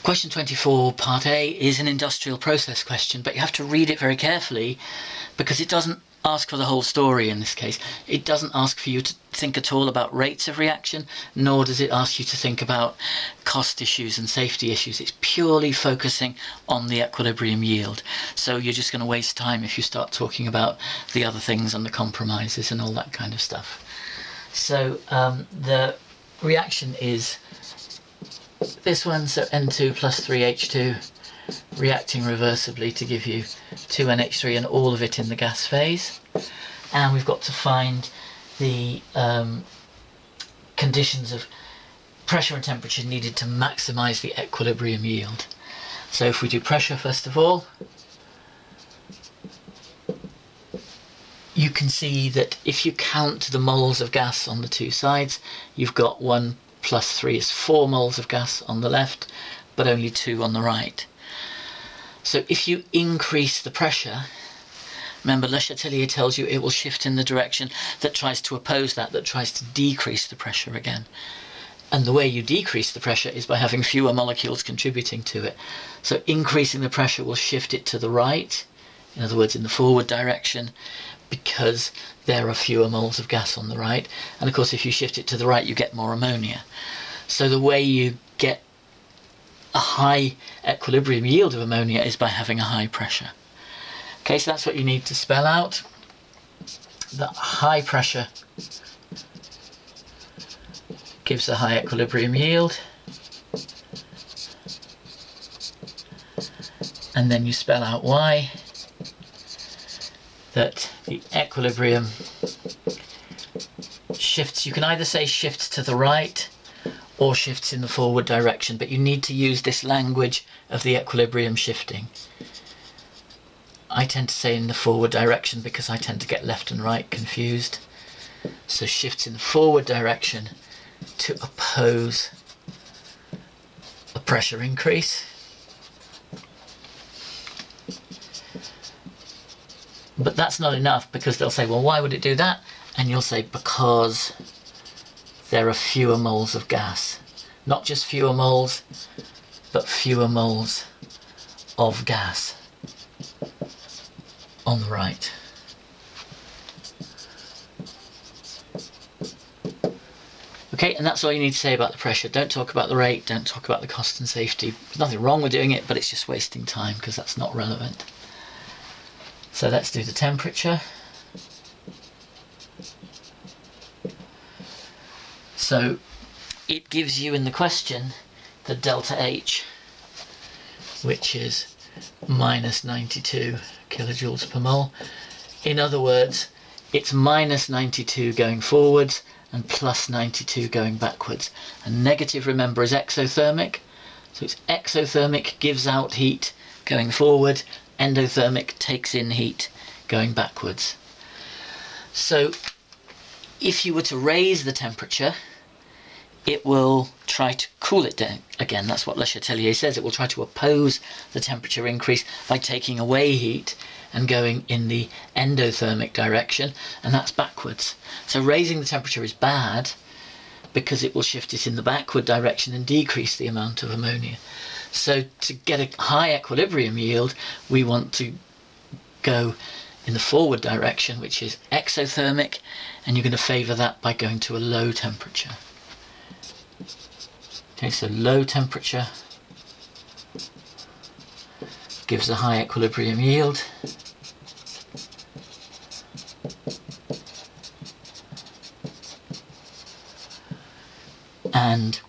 Question 24, part A, is an industrial process question, but you have to read it very carefully because it doesn't ask for the whole story in this case. It doesn't ask for you to think at all about rates of reaction, nor does it ask you to think about cost issues and safety issues. It's purely focusing on the equilibrium yield. So you're just going to waste time if you start talking about the other things and the compromises and all that kind of stuff. So the reaction is this one, so N2 plus 3H2 reacting reversibly to give you 2NH3 and all of it in the gas phase. And we've got to find the conditions of pressure and temperature needed to maximise the equilibrium yield. So if we do pressure first of all, you can see that if you count the moles of gas on the two sides, you've got 1 plus 3 is 4 moles of gas on the left, but only 2 on the right. So if you increase the pressure, remember Le Chatelier tells you it will shift in the direction that tries to oppose that tries to decrease the pressure again. And the way you decrease the pressure is by having fewer molecules contributing to it. So increasing the pressure will shift it to the right, in other words in the forward direction, because there are fewer moles of gas on the right. And of course if you shift it to the right you get more ammonia. So the way you get a high equilibrium yield of ammonia is by having a high pressure. Okay, so that's what you need to spell out. The high pressure gives a high equilibrium yield. And then you spell out why. That the equilibrium shifts, you can either say shifts to the right or shifts in the forward direction, but you need to use this language of the equilibrium shifting. I tend to say in the forward direction because I tend to get left and right confused. So shifts in the forward direction to oppose a pressure increase. But that's not enough because they'll say, well, why would it do that? And you'll say, because there are fewer moles of gas. Not just fewer moles, but fewer moles of gas on the right. Okay, and that's all you need to say about the pressure. Don't talk about the rate, don't talk about the cost and safety. There's nothing wrong with doing it, but it's just wasting time because that's not relevant. So let's do the temperature. So it gives you in the question the delta H, which is minus 92 kilojoules per mole. In other words, it's minus 92 going forwards and plus 92 going backwards. And negative, remember, is exothermic. So it's exothermic, gives out heat going forward, endothermic takes in heat going backwards. So if you were to raise the temperature, it will try to cool it down. Again, that's what Le Chatelier says. It will try to oppose the temperature increase by taking away heat and going in the endothermic direction, and that's backwards. So raising the temperature is bad because it will shift it in the backward direction and decrease the amount of ammonia. So to get a high equilibrium yield, we want to go in the forward direction, which is exothermic, and you're going to favour that by going to a low temperature. Okay, so low temperature gives a high equilibrium yield. And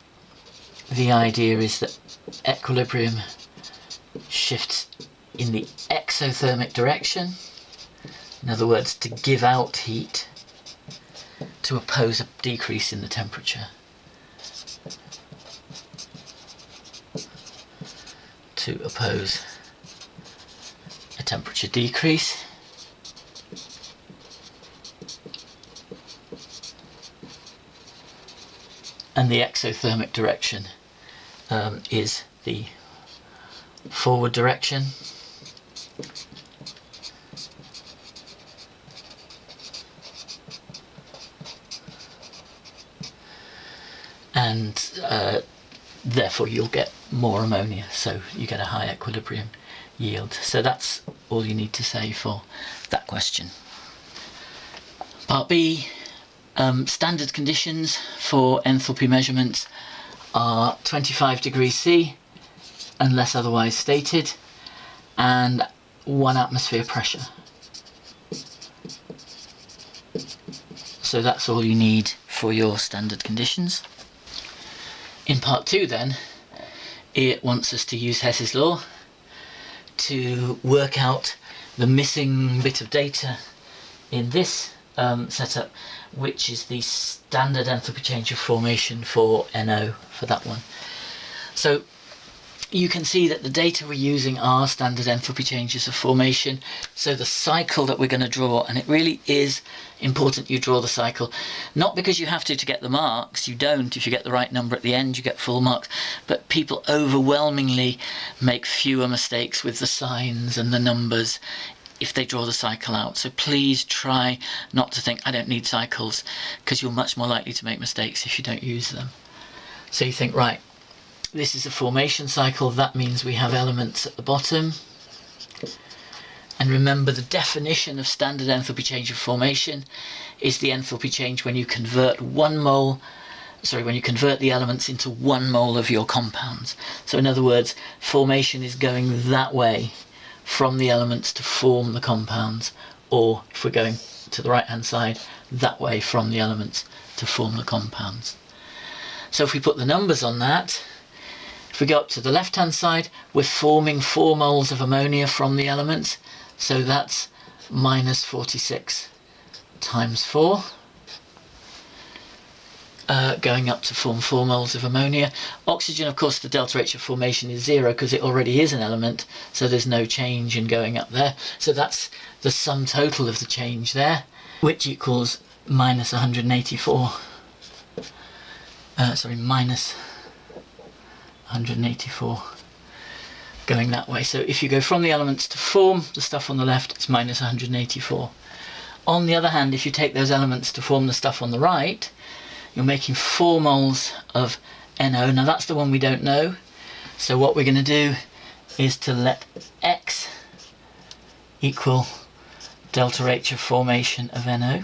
the idea is that equilibrium shifts in the exothermic direction, in other words, to give out heat to oppose a decrease in the temperature. To oppose a temperature decrease. And the exothermic direction is the forward direction. And therefore you'll get more ammonia, so you get a high equilibrium yield. So that's all you need to say for that question. Part B, standard conditions for enthalpy measurements are 25 degrees C, unless otherwise stated, and 1 atmosphere pressure. So that's all you need for your standard conditions. In part 2 then, it wants us to use Hess's law to work out the missing bit of data in this setup, which is the standard enthalpy change of formation for NO, for that one. So you can see that the data we're using are standard enthalpy changes of formation. So the cycle that we're going to draw, and it really is important you draw the cycle, not because you have to get the marks, you don't. If you get the right number at the end you get full marks, but people overwhelmingly make fewer mistakes with the signs and the numbers if they draw the cycle out. So please try not to think I don't need cycles, because you're much more likely to make mistakes if you don't use them. So you think, right, this is a formation cycle, that means we have elements at the bottom. And remember, the definition of standard enthalpy change of formation is the enthalpy change when you convert when you convert the elements into 1 mole of your compounds. So in other words, formation is going that way from the elements to form the compounds, or if we're going to the right hand side, that way from the elements to form the compounds. So if we put the numbers on that, if we go up to the left hand side, we're forming 4 moles of ammonia from the elements, so that's minus 46 times 4, going up to form 4 moles of ammonia. Oxygen, of course, the delta H of formation is 0 because it already is an element, so there's no change in going up there. So that's the sum total of the change there, which equals minus 184. Minus 184 going that way. So if you go from the elements to form the stuff on the left, it's minus 184. On the other hand, if you take those elements to form the stuff on the right, you're making 4 moles of NO. Now that's the one we don't know. So what we're going to do is to let X equal delta H of formation of NO.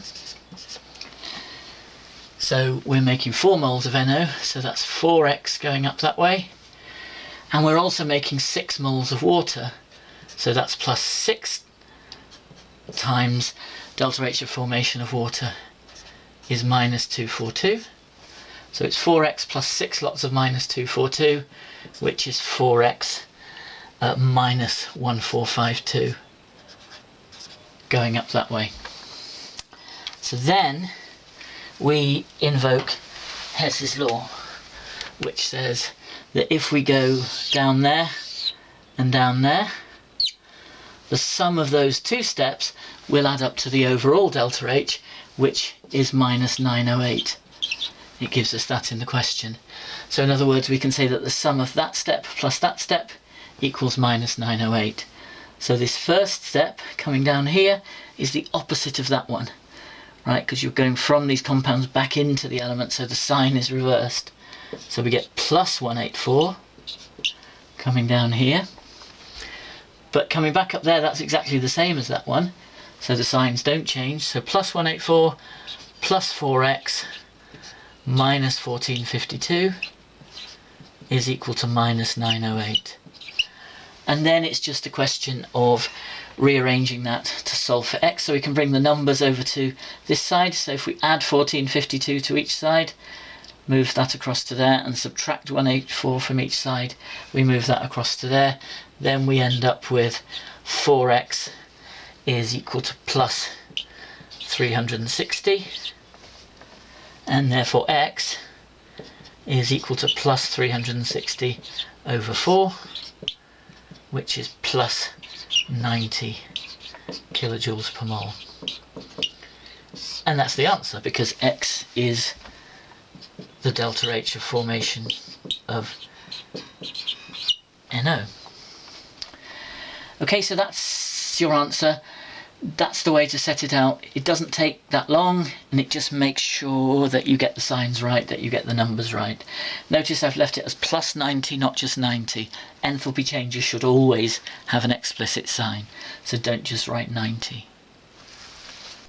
So we're making 4 moles of NO, so that's 4X going up that way. And we're also making 6 moles of water, so that's plus 6 times delta H of formation of water is minus 242. So it's 4x plus 6 lots of minus 242, which is 4x minus 1452 going up that way. So then we invoke Hess's law, which says that if we go down there and down there, the sum of those 2 steps will add up to the overall delta H, which is minus 908. It gives us that in the question. So in other words, we can say that the sum of that step plus that step equals minus 908. So this first step coming down here is the opposite of that one, right? Because you're going from these compounds back into the element, so the sign is reversed. So we get plus 184 coming down here. But coming back up there, that's exactly the same as that one. So the signs don't change. So plus 184 plus 4x minus 1452 is equal to minus 908. And then it's just a question of rearranging that to solve for x. So we can bring the numbers over to this side. So if we add 1452 to each side, move that across to there, and subtract 184 from each side, we move that across to there. Then we end up with 4x is equal to plus 360, and therefore x is equal to plus 360 over 4, which is plus 90 kilojoules per mole. And that's the answer, because x is the delta H of formation of NO. Okay, so that's your answer. that's the way to set it out. It doesn't take that long, and it just makes sure that you get the signs right, that you get the numbers right. Notice I've left it as plus 90, not just 90. Enthalpy changes should always have an explicit sign, so don't just write 90.